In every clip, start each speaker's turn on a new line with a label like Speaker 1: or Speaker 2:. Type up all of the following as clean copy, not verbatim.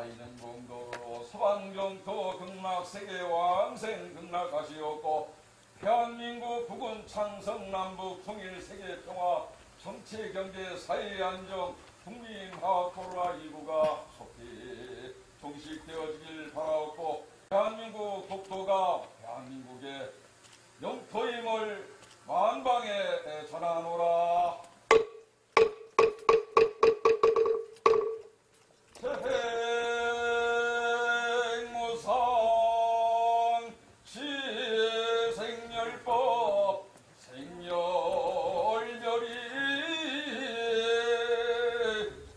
Speaker 1: 아이는 공도로 서방정토 극락세계 왕생 극락하시옵고 대한민국 북은 창성 남북 통일 세계 평화 정치 경제 사회 안정 국민 화합 코로나19가 속히 종식되어지길 바라옵고 대한민국 국토가 대한민국의 영토임을 만방에 전하노라. 태행무상 시생열법 생멸멸이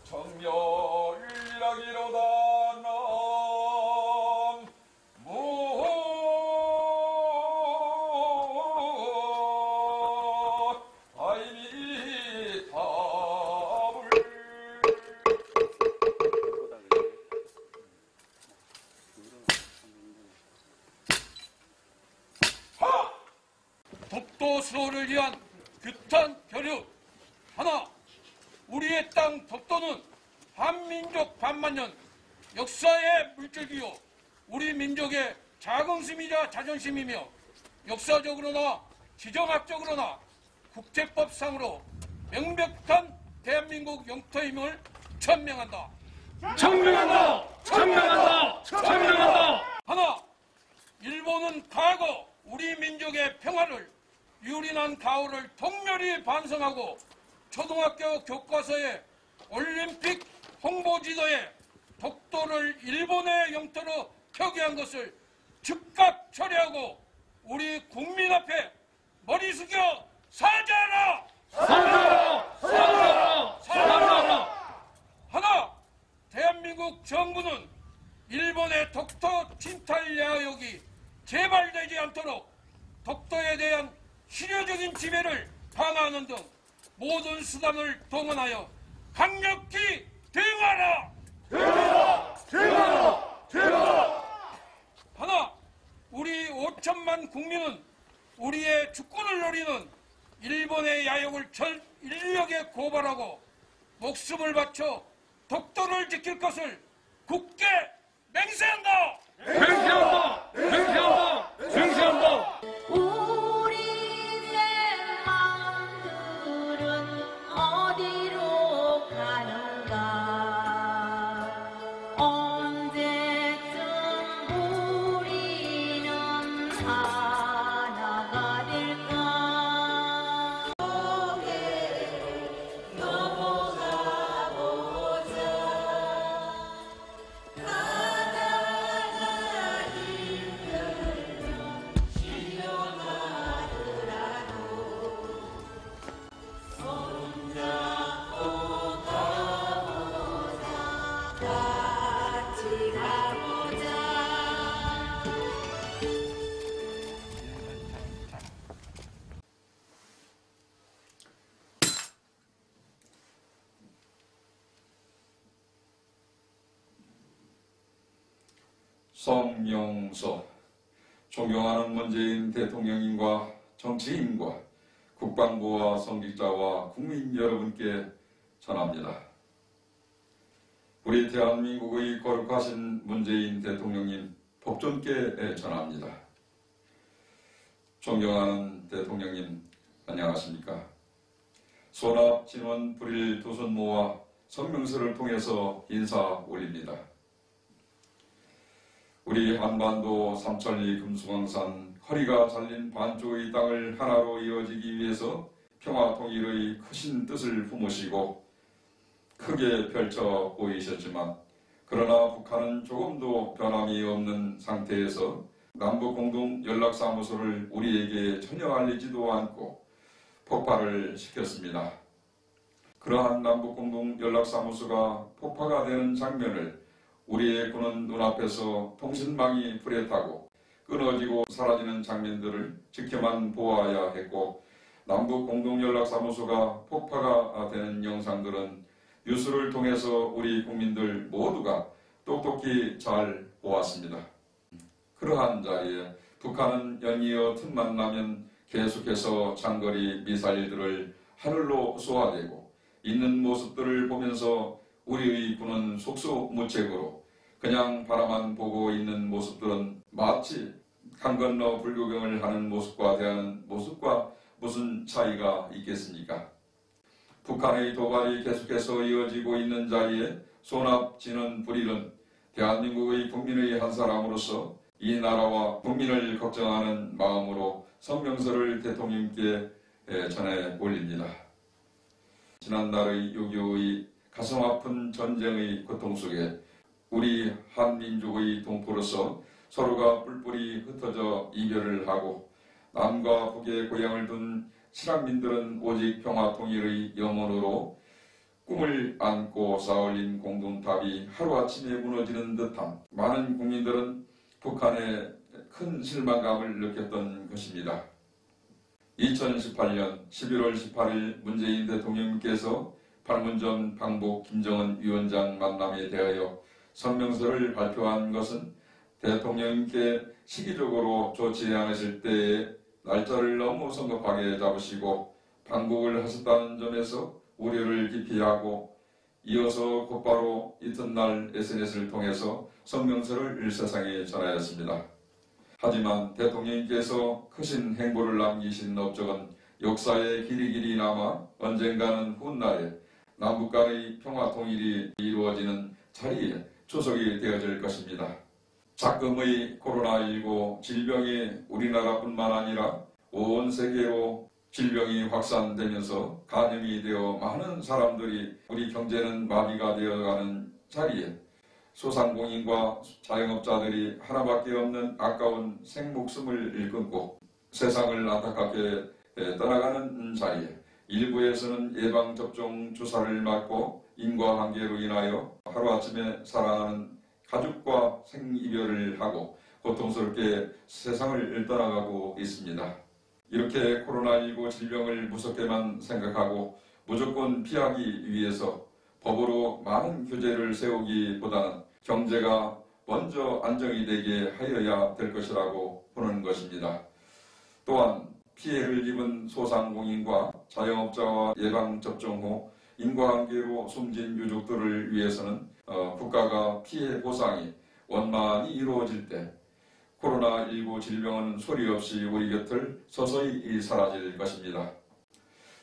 Speaker 1: 정멸이라기로다.
Speaker 2: 독도수호를 위한 규탄 결의 하나, 우리의 땅 독도는 한민족 반만년 역사의 물줄기요 우리 민족의 자긍심이자 자존심이며 역사적으로나 지정학적으로나 국제법상으로 명백한 대한민국 영토임을 천명한다.
Speaker 3: 천명한다! 천명한다! 천명한다!
Speaker 2: 하나, 일본은 과거 우리 민족의 평화를 유린한 가오를 통렬히 반성하고 초등학교 교과서에 올림픽 홍보지도에 독도를 일본의 영토로 표기한 것을 즉각 처리하고 우리 국민 앞에 머리 숙여 사죄하라!
Speaker 3: 사죄하라! 사죄하라! 사죄하라!
Speaker 2: 하나, 대한민국 정부는 일본의 독도 침탈 야욕이 재발되지 않도록 독도에 대한 실효적인 지배를 방어하는 등 모든 수단을 동원하여 강력히 대응하라!
Speaker 3: 대응하라! 대응하라! 대응하라!
Speaker 2: 하나, 우리 5천만 국민은 우리의 주권을 노리는 일본의 야욕을 전 인력에 고발하고 목숨을 바쳐 독도를 지킬 것을 굳게 맹세한다!
Speaker 3: 맹세한다! 맹세한다! 맹세한다!
Speaker 4: 우리의 마음들은 어디로 가는가? 언제쯤 우리는 하나가 될까? 넘어가 보자. 바다가 힘들면 시원하더라도 손잡고 가보자. 같이 가보자.
Speaker 1: 성명서. 존경하는 문재인 대통령님과 정치인과 국방부와 성직자와 국민 여러분께 전합니다. 우리 대한민국의 거룩하신 문재인 대통령님 복존께 전합니다. 존경하는 대통령님 안녕하십니까? 소납 진원 불일 두 손 모아 성명서를 통해서 인사 올립니다. 우리 한반도 삼천리 금수강산 허리가 잘린 반쪽의 땅을 하나로 이어지기 위해서 평화 통일의 크신 뜻을 품으시고 크게 펼쳐 보이셨지만 그러나 북한은 조금도 변함이 없는 상태에서 남북공동연락사무소를 우리에게 전혀 알리지도 않고 폭발을 시켰습니다. 그러한 남북공동연락사무소가 폭파가 되는 장면을 우리의 군은 눈앞에서 통신망이 불에 타고 끊어지고 사라지는 장면들을 지켜만 보아야 했고 남북공동연락사무소가 폭파가 되는 영상들은 뉴스를 통해서 우리 국민들 모두가 똑똑히 잘 보았습니다. 그러한 자리에 북한은 연이어 틈만 나면 계속해서 장거리 미사일들을 하늘로 쏘아대고 있는 모습들을 보면서 우리의 군은 속수무책으로 그냥 바라만 보고 있는 모습들은 마치 강 건너 불구경을 하는 모습과 대하는 모습과 무슨 차이가 있겠습니까? 북한의 도발이 계속해서 이어지고 있는 자리에 소납지는 불일은 대한민국의 국민의 한 사람으로서 이 나라와 국민을 걱정하는 마음으로 성명서를 대통령께 전해 올립니다. 지난날의 6.25의 가슴 아픈 전쟁의 고통 속에 우리 한민족의 동포로서 서로가 뿔뿔이 흩어져 이별을 하고 남과 북의 고향을 둔 실향민들은 오직 평화 통일의 염원으로 꿈을 안고 쌓아올린 공동탑이 하루아침에 무너지는 듯한 많은 국민들은 북한에 큰 실망감을 느꼈던 것입니다. 2018년 11월 18일 문재인 대통령께서 판문점 방북 김정은 위원장 만남에 대하여 성명서를 발표한 것은 대통령께 시기적으로 좋지 않으실 때에 날짜를 너무 성급하게 잡으시고 방북을 하셨다는 점에서 우려를 깊이 하고 이어서 곧바로 이튿날 SNS를 통해서 성명서를 세상에 전하였습니다. 하지만 대통령께서 크신 행보를 남기신 업적은 역사에 길이길이 남아 언젠가는 훗날에 남북 간의 평화 통일이 이루어지는 자리에 초석이 되어질 것입니다. 작금의 코로나19 질병이 우리나라뿐만 아니라 온 세계로 질병이 확산되면서 감염이 되어 많은 사람들이 우리 경제는 마비가 되어가는 자리에 소상공인과 자영업자들이 하나밖에 없는 아까운 생목숨을 끊고 세상을 안타깝게 떠나가는 자리에 일부에서는 예방접종 주사를 맞고 인과관계로 인하여 하루아침에 사랑하는 가족과 생이별을 하고 고통스럽게 세상을 떠나가고 있습니다. 이렇게 코로나19 질병을 무섭게만 생각하고 무조건 피하기 위해서 법으로 많은 규제를 세우기보다는 경제가 먼저 안정이 되게 하여야 될 것이라고 보는 것입니다. 또한 피해를 입은 소상공인과 자영업자와 예방접종 후 인과관계로 숨진 유족들을 위해서는 국가가 피해 보상이 원만히 이루어질 때 코로나19 질병은 소리 없이 우리 곁을 서서히 사라질 것입니다.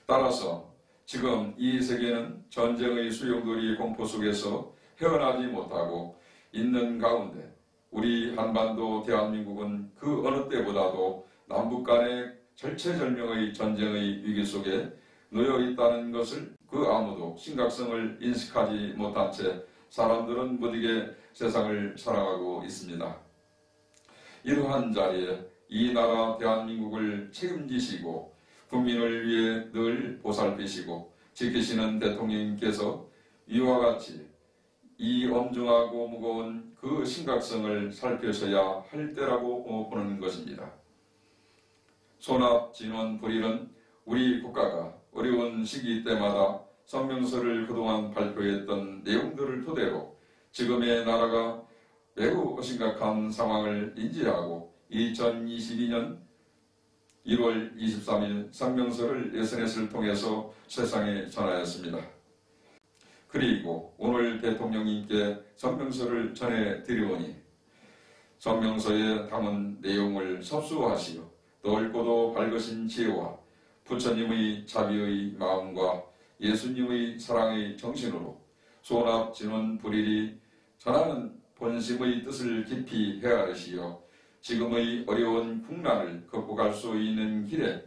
Speaker 1: 따라서 지금 이 세계는 전쟁의 수용돌이 공포 속에서 헤어나지 못하고 있는 가운데 우리 한반도 대한민국은 그 어느 때보다도 남북 간의 절체절명의 전쟁의 위기 속에 놓여 있다는 것을 그 아무도 심각성을 인식하지 못한 채 사람들은 무디게 세상을 살아가고 있습니다. 이러한 자리에 이 나라 대한민국을 책임지시고 국민을 위해 늘 보살피시고 지키시는 대통령님께서 이와 같이 이 엄중하고 무거운 그 심각성을 살펴셔야 할 때라고 보는 것입니다. 소납, 진원, 불일은 우리 국가가 어려운 시기 때마다 성명서를 그동안 발표했던 내용들을 토대로 지금의 나라가 매우 심각한 상황을 인지하고 2022년 1월 23일 성명서를 SNS를 통해서 세상에 전하였습니다. 그리고 오늘 대통령님께 성명서를 전해드리오니 성명서에 담은 내용을 섭수하시어 넓고도 밝으신 지혜와 부처님의 자비의 마음과 예수님의 사랑의 정신으로 소납, 진원, 불일이 전하는 본심의 뜻을 깊이 헤아리시어 지금의 어려운 국난을 극복할 수 있는 길에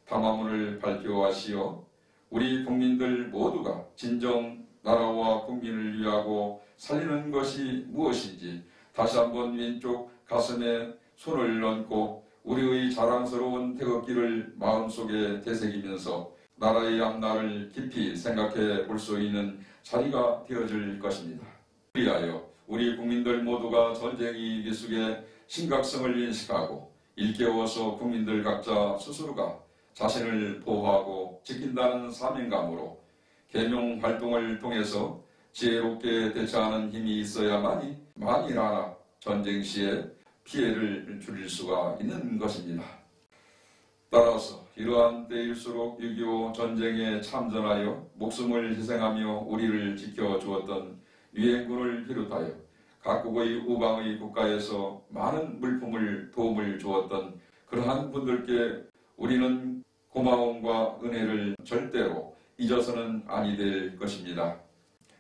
Speaker 1: 담화문을 발표하시어 우리 국민들 모두가 진정 나라와 국민을 위하고 살리는 것이 무엇인지 다시 한번 왼쪽 가슴에 손을 얹고 우리의 자랑스러운 태극기를 마음속에 되새기면서 나라의 앞날을 깊이 생각해 볼 수 있는 자리가 되어질 것입니다. 그리하여 우리 국민들 모두가 전쟁 위기 속에 심각성을 인식하고 일깨워서 국민들 각자 스스로가 자신을 보호하고 지킨다는 사명감으로 계명 활동을 통해서 지혜롭게 대처하는 힘이 있어야만이 만일 하나 전쟁 시에 피해를 줄일 수가 있는 것입니다. 따라서 이러한 때일수록 6.25 전쟁에 참전하여 목숨을 희생하며 우리를 지켜주었던 유엔군을 비롯하여 각국의 우방의 국가에서 많은 물품을 도움을 주었던 그러한 분들께 우리는 고마움과 은혜를 절대로 잊어서는 아니 될 것입니다.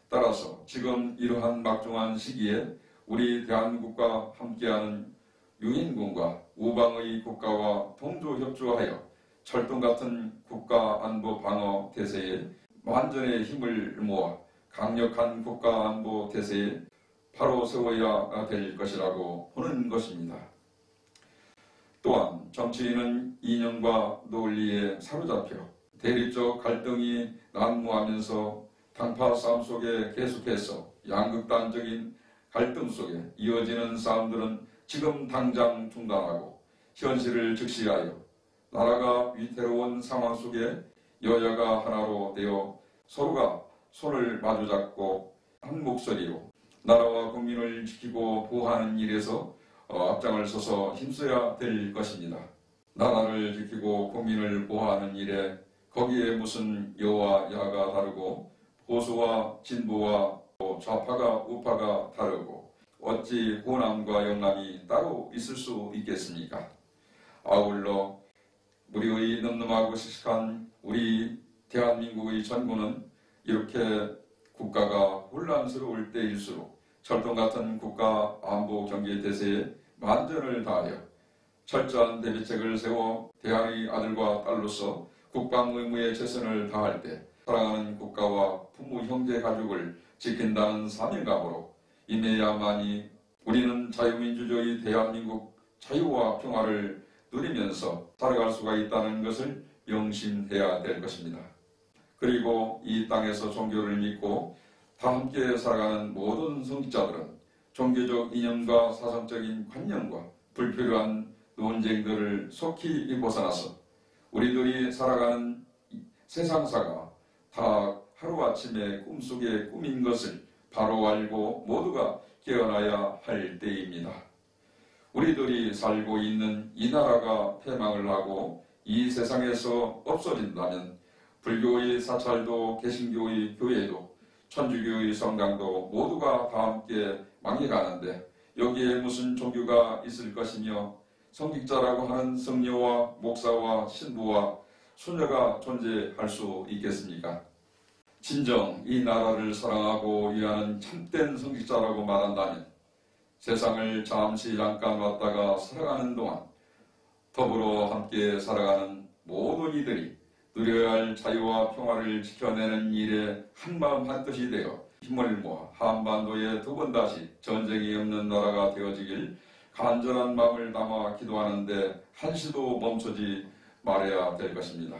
Speaker 1: 따라서 지금 이러한 막중한 시기에 우리 대한민국과 함께하는 유엔군과 우방의 국가와 동조협조하여 철동 같은 국가안보 방어 태세에 만전의 힘을 모아 강력한 국가안보 태세에 바로 세워야 될 것이라고 보는 것입니다. 또한 정치인은 이념과 논리에 사로잡혀 대립적 갈등이 난무하면서 당파 싸움 속에 계속해서 양극단적인 갈등 속에 이어지는 싸움들은 지금 당장 중단하고 현실을 직시하여 나라가 위태로운 상황 속에 여야가 하나로 되어 서로가 손을 마주잡고 한 목소리로 나라와 국민을 지키고 보호하는 일에서 앞장을 서서 힘써야 될 것입니다. 나라를 지키고 국민을 보호하는 일에 거기에 무슨 여와 야가 다르고 보수와 진보와 좌파가 우파가 다르고 어찌 호남과 영남이 따로 있을 수 있겠습니까? 아울러 우리의 늠름하고 씩씩한 우리 대한민국의 전부는 이렇게 국가가 혼란스러울 때일수록 철동 같은 국가 안보 경계 대세에 만전을 다하여 철저한 대비책을 세워 대한의 아들과 딸로서 국방 의무에 최선을 다할 때 사랑하는 국가와 부모, 형제, 가족을 지킨다는 사명감으로 임해야만이 우리는 자유민주주의 대한민국 자유와 평화를 누리면서 살아갈 수가 있다는 것을 명심해야 될 것입니다. 그리고 이 땅에서 종교를 믿고 다 함께 살아가는 모든 성직자들은 종교적 이념과 사상적인 관념과 불필요한 논쟁들을 속히 벗어나서 우리들이 살아가는 세상사가 다 하루아침에 꿈속의 꿈인 것을 바로 알고 모두가 깨어나야 할 때입니다. 우리들이 살고 있는 이 나라가 폐망을 하고 이 세상에서 없어진다면 불교의 사찰도 개신교의 교회도 천주교의 성당도 모두가 다 함께 망해가는데 여기에 무슨 종교가 있을 것이며 성직자라고 하는 성녀와 목사와 신부와 수녀가 존재할 수 있겠습니까? 진정 이 나라를 사랑하고 위하는 참된 성직자라고 말한다면 세상을 잠깐 왔다가 살아가는 동안 더불어 함께 살아가는 모든 이들이 누려야 할 자유와 평화를 지켜내는 일에 한마음 한뜻이 되어 힘을 모아 한반도에 두 번 다시 전쟁이 없는 나라가 되어지길 간절한 마음을 담아 기도하는데 한시도 멈추지 말아야 될 것입니다.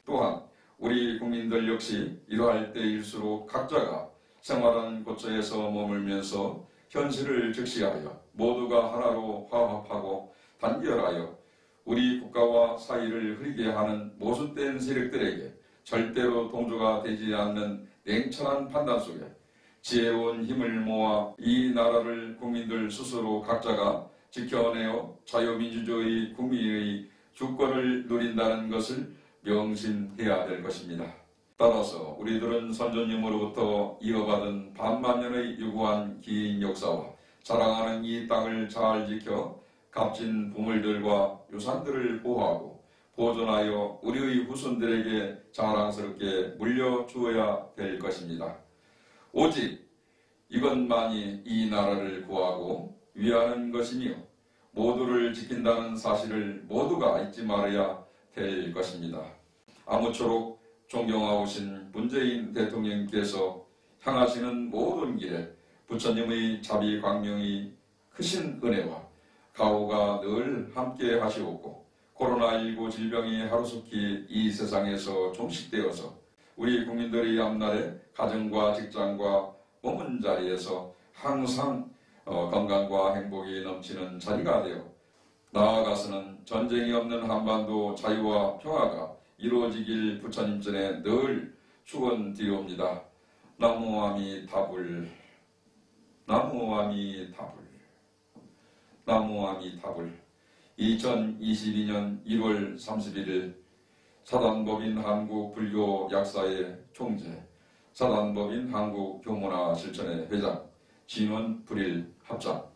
Speaker 1: 또한 우리 국민들 역시 이러할 때일수록 각자가 생활하는 곳에서 머물면서 현실을 직시하여 모두가 하나로 화합하고 단결하여 우리 국가와 사이를 흐리게 하는 모순된 세력들에게 절대로 동조가 되지 않는 냉철한 판단 속에 지혜로운 힘을 모아 이 나라를 국민들 스스로 각자가 지켜내어 자유민주주의 국민의 주권을 누린다는 것을 명심해야 될 것입니다. 따라서 우리들은 선조님으로부터 이어받은 반만년의 유구한 긴 역사와 자랑하는 이 땅을 잘 지켜 값진 보물들과 유산들을 보호하고 보존하여 우리의 후손들에게 자랑스럽게 물려주어야 될 것입니다. 오직 이것만이 이 나라를 구하고 위하는 것이며 모두를 지킨다는 사실을 모두가 잊지 말아야 될 것입니다. 아무쪼록 존경하오신 문재인 대통령께서 향하시는 모든 길에 부처님의 자비 광명이 크신 은혜와 가호가 늘 함께 하시옵고 코로나19 질병이 하루속히 이 세상에서 종식되어서 우리 국민들의 앞날에 가정과 직장과 머문 자리에서 항상 건강과 행복이 넘치는 자리가 되어 나아가서는 전쟁이 없는 한반도 자유와 평화가 이루어지길 부처님 전에 늘 축원드리옵니다. 나무아미타불 나무아미타불 나무아미타불 2022년 1월 31일 사단법인 한국불교 약사의 총재, 사단법인 한국교문화 실천회 회장, 진원 불일 합작